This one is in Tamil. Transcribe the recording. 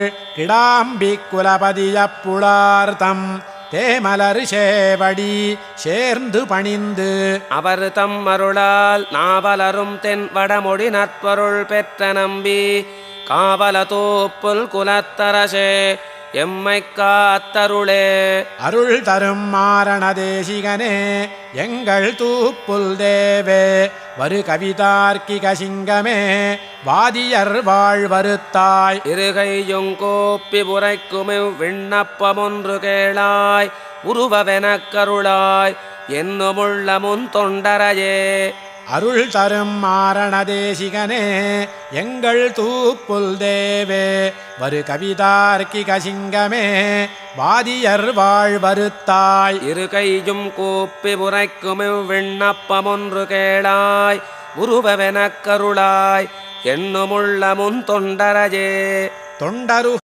கிடாம்பி குலபதியப்புளார்த்தம் தேமலர் சேவடி சேர்ந்து பணிந்து அவர் தம் அருளால் நாவலரும் தென் வடமொழி நற்பொருள் பெற்ற நம்பி காவல தூப்புல் குலத்தரசே எம்மை காத்தருளே. அருள் தரும் மாரண தேசிகனே எங்கள் தூப்புல் தேவே வரு கவிதார்க்கிக சிங்கமே வாதியர் வாழ்வருத்தாய். இருகையுங்கோப்பி புரைக்குமிவ் விண்ணப்பமொன்று கேளாய் உருவவெனக் கருளாய் என்னுமுள்ள முன் தொண்டரையே. அருள் தரும் மாரண தேசிகனே எங்கள் தூப்புல் தேவே வரு கவிதார்க்கிக சிங்கமே வாதியர் வாழ்வருத்தாய். இருகையும் கூப்பி புரைக்குமிவ் விண்ணப்பமொன்று கேளாய் உருவவெனக் கருளாய் என்னுமுள்ள முன் தொண்டரையே. தொண்டரு